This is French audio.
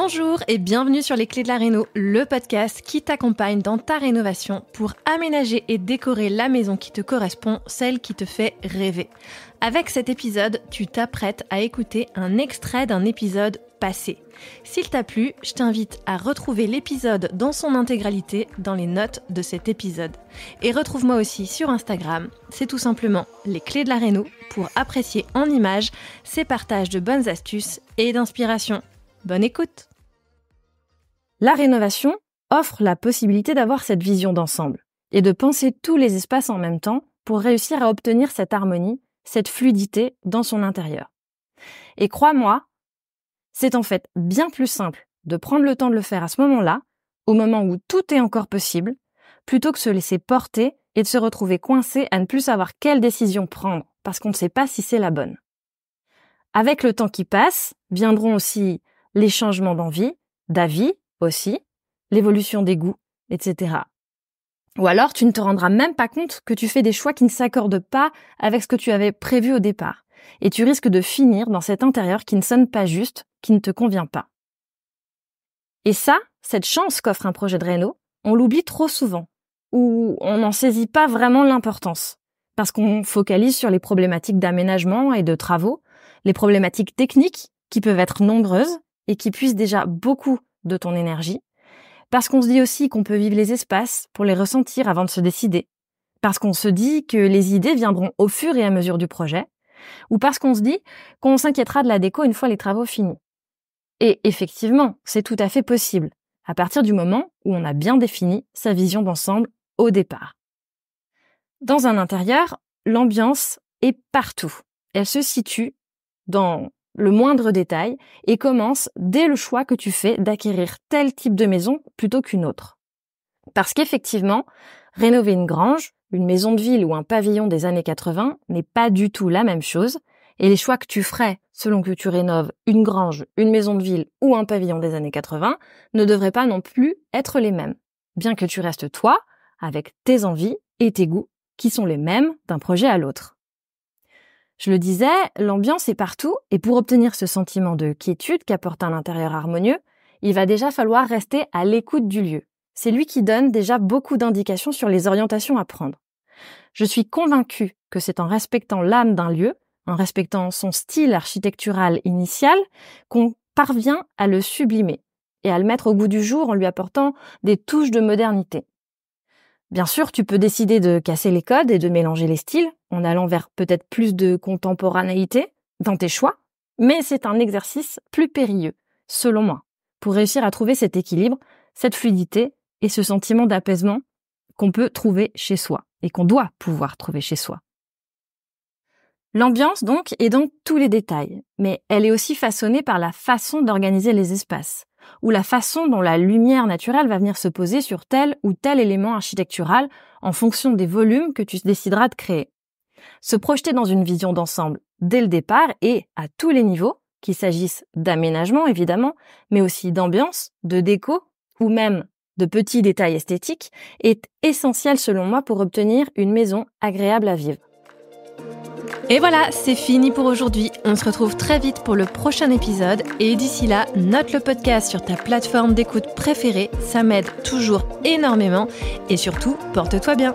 Bonjour et bienvenue sur Les Clés de la Réno, le podcast qui t'accompagne dans ta rénovation pour aménager et décorer la maison qui te correspond, celle qui te fait rêver. Avec cet épisode, tu t'apprêtes à écouter un extrait d'un épisode passé. S'il t'a plu, je t'invite à retrouver l'épisode dans son intégralité dans les notes de cet épisode. Et retrouve-moi aussi sur Instagram, c'est tout simplement Les Clés de la Réno pour apprécier en images ces partages de bonnes astuces et d'inspiration. Bonne écoute! La rénovation offre la possibilité d'avoir cette vision d'ensemble et de penser tous les espaces en même temps pour réussir à obtenir cette harmonie, cette fluidité dans son intérieur. Et crois-moi, c'est en fait bien plus simple de prendre le temps de le faire à ce moment-là, au moment où tout est encore possible, plutôt que se laisser porter et de se retrouver coincé à ne plus savoir quelle décision prendre parce qu'on ne sait pas si c'est la bonne. Avec le temps qui passe, viendront aussi les changements d'envie, d'avis aussi, l'évolution des goûts, etc. Ou alors tu ne te rendras même pas compte que tu fais des choix qui ne s'accordent pas avec ce que tu avais prévu au départ. Et tu risques de finir dans cet intérieur qui ne sonne pas juste, qui ne te convient pas. Et ça, cette chance qu'offre un projet de réno, on l'oublie trop souvent, ou on n'en saisit pas vraiment l'importance, parce qu'on focalise sur les problématiques d'aménagement et de travaux, les problématiques techniques qui peuvent être nombreuses et qui puisent déjà beaucoup de ton énergie, parce qu'on se dit aussi qu'on peut vivre les espaces pour les ressentir avant de se décider, parce qu'on se dit que les idées viendront au fur et à mesure du projet, ou parce qu'on se dit qu'on s'inquiétera de la déco une fois les travaux finis. Et effectivement, c'est tout à fait possible, à partir du moment où on a bien défini sa vision d'ensemble au départ. Dans un intérieur, l'ambiance est partout. Elle se situe dans le moindre détail et commence dès le choix que tu fais d'acquérir tel type de maison plutôt qu'une autre. Parce qu'effectivement, rénover une grange, une maison de ville ou un pavillon des années 80 n'est pas du tout la même chose et les choix que tu ferais selon que tu rénoves une grange, une maison de ville ou un pavillon des années 80 ne devraient pas non plus être les mêmes, bien que tu restes toi avec tes envies et tes goûts qui sont les mêmes d'un projet à l'autre. Je le disais, l'ambiance est partout et pour obtenir ce sentiment de quiétude qu'apporte un intérieur harmonieux, il va déjà falloir rester à l'écoute du lieu. C'est lui qui donne déjà beaucoup d'indications sur les orientations à prendre. Je suis convaincue que c'est en respectant l'âme d'un lieu, en respectant son style architectural initial, qu'on parvient à le sublimer et à le mettre au goût du jour en lui apportant des touches de modernité. Bien sûr, tu peux décider de casser les codes et de mélanger les styles, en allant vers peut-être plus de contemporanéité dans tes choix, mais c'est un exercice plus périlleux, selon moi, pour réussir à trouver cet équilibre, cette fluidité et ce sentiment d'apaisement qu'on peut trouver chez soi et qu'on doit pouvoir trouver chez soi. L'ambiance, donc, est dans tous les détails, mais elle est aussi façonnée par la façon d'organiser les espaces, ou la façon dont la lumière naturelle va venir se poser sur tel ou tel élément architectural en fonction des volumes que tu décideras de créer. Se projeter dans une vision d'ensemble dès le départ et à tous les niveaux, qu'il s'agisse d'aménagement évidemment, mais aussi d'ambiance, de déco ou même de petits détails esthétiques, est essentiel selon moi pour obtenir une maison agréable à vivre. Et voilà, c'est fini pour aujourd'hui. On se retrouve très vite pour le prochain épisode et d'ici là, note le podcast sur ta plateforme d'écoute préférée, ça m'aide toujours énormément et surtout, porte-toi bien.